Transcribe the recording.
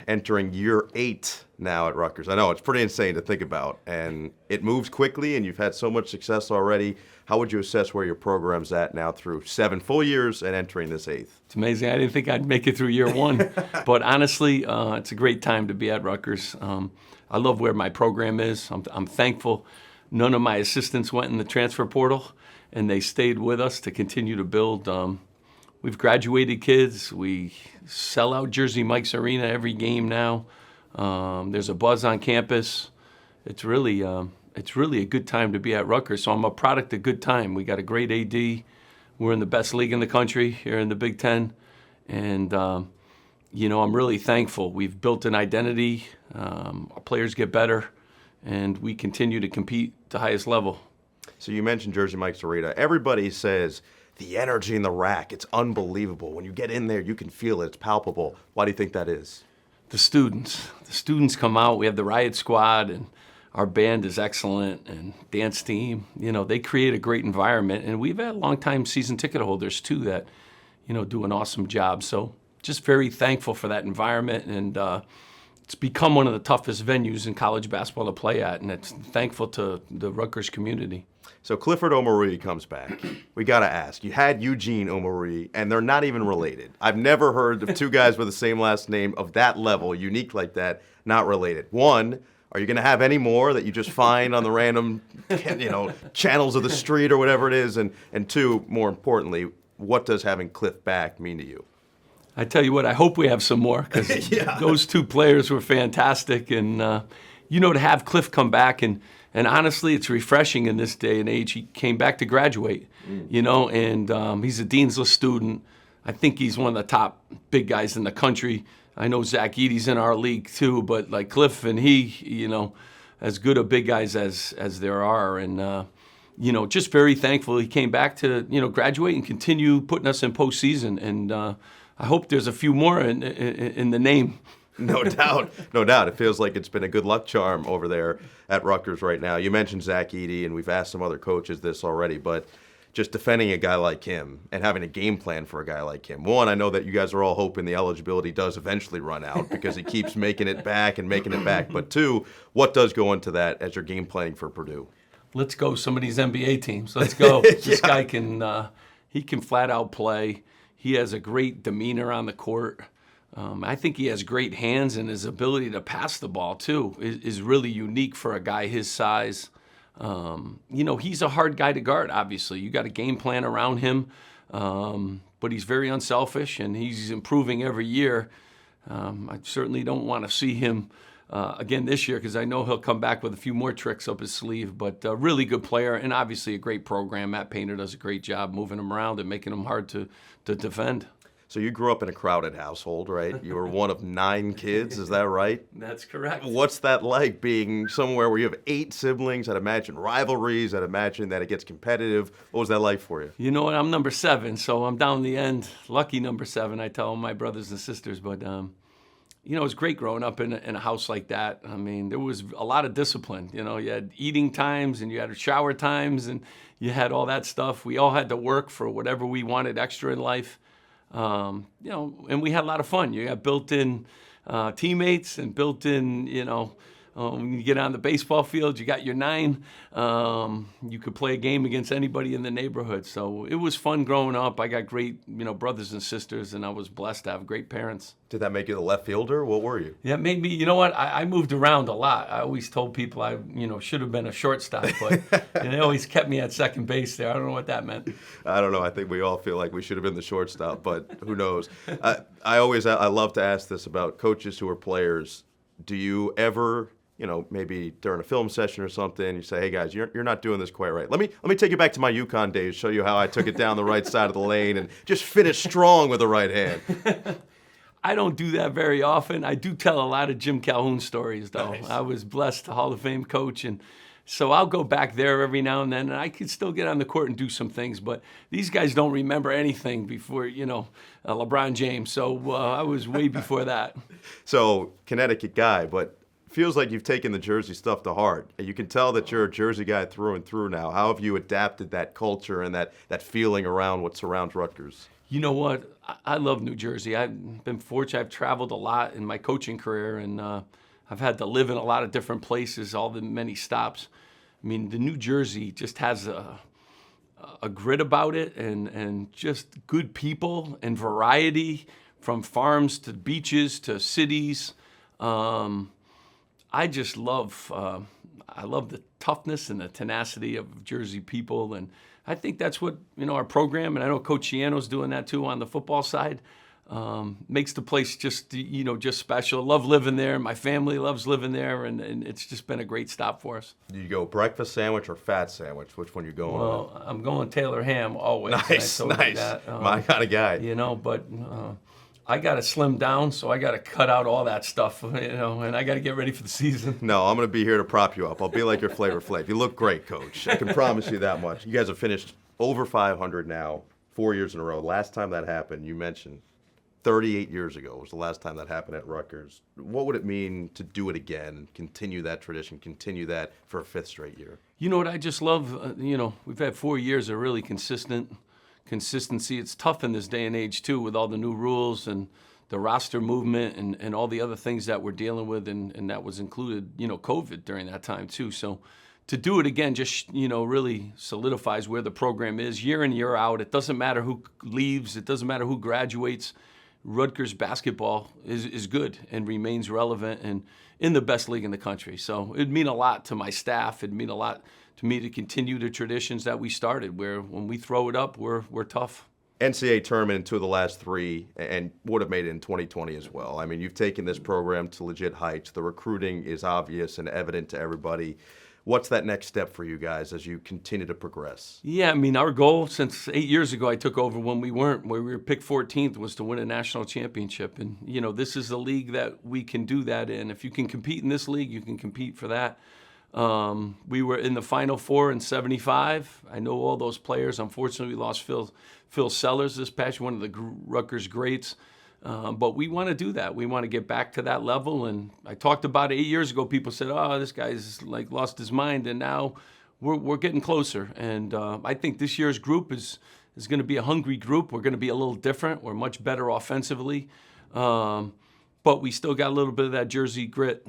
entering year 8 now at Rutgers. I know it's pretty insane to think about, and it moves quickly, and you've had so much success already. How would you assess where your program's at now through 7 full years and entering this 8th? It's amazing. I didn't think I'd make it through year 1, but honestly, it's a great time to be at Rutgers. I love where my program is. I'm thankful none of my assistants went in the transfer portal, and they stayed with us to continue to build. We've graduated kids. We sell out Jersey Mike's Arena every game now. There's a buzz on campus. It's really a good time to be at Rutgers. So I'm a product of good time. We got a great AD. We're in the best league in the country here in the Big Ten. And, I'm really thankful. We've built an identity. Our players get better, and we continue to compete at the highest level. So you mentioned Jersey Mike's Arena. Everybody says the energy in the rack, it's unbelievable. When you get in there, you can feel it. It's palpable. Why do you think that is? The students come out. We have the Riot Squad, and our band is excellent, and dance team. They create a great environment, and we've had longtime season ticket holders too that, do an awesome job. So just very thankful for that environment, and it's become one of the toughest venues in college basketball to play at, and it's thankful to the Rutgers community. So Clifford Omoruyi comes back. We got to ask, you had Eugene Omoruyi, and they're not even related. I've never heard of two guys with the same last name of that level, unique like that, not related. One, are you going to have any more that you just find on the random, channels of the street or whatever it is? And two, more importantly, what does having Cliff back mean to you? I tell you what, I hope we have some more, because those two players were fantastic. And, to have Cliff come back, and honestly, it's refreshing in this day and age. He came back to graduate, and he's a Dean's List student. I think he's one of the top big guys in the country. I know Zach Edey's in our league too, but like Cliff and he, as good of big guys as there are. And, just very thankful he came back to, graduate and continue putting us in postseason. And I hope there's a few more in the name. No doubt. No doubt. It feels like it's been a good luck charm over there at Rutgers right now. You mentioned Zach Edey, and we've asked some other coaches this already, but just defending a guy like him and having a game plan for a guy like him. One, I know that you guys are all hoping the eligibility does eventually run out because he keeps making it back. But two, what does go into that as you're game planning for Purdue? Let's go some of these NBA teams. Let's go. This guy can flat out play. He has a great demeanor on the court. I think he has great hands, and his ability to pass the ball, too, is really unique for a guy his size. He's a hard guy to guard, obviously. You got a game plan around him, but he's very unselfish, and he's improving every year. I certainly don't want to see him again this year, because I know he'll come back with a few more tricks up his sleeve, but a really good player, and obviously a great program. Matt Painter does a great job moving him around and making him hard to defend. So you grew up in a crowded household, right? You were one of 9 kids, is that right? That's correct. What's that like, being somewhere where you have 8 siblings? I'd imagine rivalries. I'd imagine that it gets competitive. What was that like for you? You know what? I'm number 7, so I'm down the end. Lucky number 7, I tell my brothers and sisters. But, it was great growing up in a house like that. I mean, there was a lot of discipline. You had eating times, and you had shower times, and you had all that stuff. We all had to work for whatever we wanted extra in life. And we had a lot of fun. You got built-in teammates and built-in, when you get on the baseball field, you got your 9. You could play a game against anybody in the neighborhood. So it was fun growing up. I got great, brothers and sisters, and I was blessed to have great parents. Did that make you the left fielder? What were you? Yeah, it made me, you know what? I moved around a lot. I always told people I, should have been a shortstop, but they always kept me at second base there. I don't know what that meant. I don't know. I think we all feel like we should have been the shortstop, but who knows? I love to ask this about coaches who are players. Do you ever, maybe during a film session or something, you say, hey guys, you're not doing this quite right. Let me take you back to my UConn days, show you how I took it down the right side of the lane and just finish strong with the right hand. I don't do that very often. I do tell a lot of Jim Calhoun stories, though. Nice. I was blessed, Hall of Fame coach, and so I'll go back there every now and then, and I can still get on the court and do some things, but these guys don't remember anything before, LeBron James, so I was way before that. So, Connecticut guy, but feels like you've taken the Jersey stuff to heart. You can tell that you're a Jersey guy through and through now. How have you adapted that culture and that feeling around what surrounds Rutgers? You know what? I love New Jersey. I've been fortunate. I've traveled a lot in my coaching career, and I've had to live in a lot of different places, all the many stops. I mean, the New Jersey just has a grit about it, and just good people and variety, from farms to beaches to cities. I just love I love the toughness and the tenacity of Jersey people, and I think that's what our program, and I know Coach Ciano's doing that too on the football side. Makes the place just just special. Love living there. My family loves living there, and it's just been a great stop for us. Do you go breakfast sandwich or fat sandwich? Which one you going with? Well, I'm going Taylor ham always. Nice, and I told you nice. that. My kind of guy. But I got to slim down, so I got to cut out all that stuff, and I got to get ready for the season. No, I'm going to be here to prop you up. I'll be like your Flavor Flav. You look great, Coach. I can promise you that much. You guys have finished over 500 now, 4 years in a row. Last time that happened, you mentioned 38 years ago was the last time that happened at Rutgers. What would it mean to do it again, continue that tradition, continue that for a fifth straight year? You know what I just love? We've had 4 years of really consistency. It's tough in this day and age, too, with all the new rules and the roster movement and all the other things that we're dealing with, and that was included, COVID during that time, too. So to do it again just, really solidifies where the program is year in, year out. It doesn't matter who leaves. It doesn't matter who graduates. Rutgers basketball is good and remains relevant and in the best league in the country. So it'd mean a lot to my staff. It'd mean a lot to me to continue the traditions that we started, where when we throw it up, we're tough. NCAA tournament in 2 of the last 3, and would have made it in 2020 as well. I mean, you've taken this program to legit heights. The recruiting is obvious and evident to everybody. What's that next step for you guys as you continue to progress? Yeah, I mean, our goal since 8 years ago I took over when we were picked 14th, was to win a national championship. And, this is the league that we can do that in. If you can compete in this league, you can compete for that. We were in the Final Four in '75. I know all those players. Unfortunately, we lost Phil Sellers this past year, one of the Rutgers greats. But we want to do that. We want to get back to that level. And I talked about it 8 years ago. People said, "Oh, this guy's lost his mind," and now we're getting closer. And I think this year's group is going to be a hungry group. We're going to be a little different. We're much better offensively, but we still got a little bit of that Jersey grit.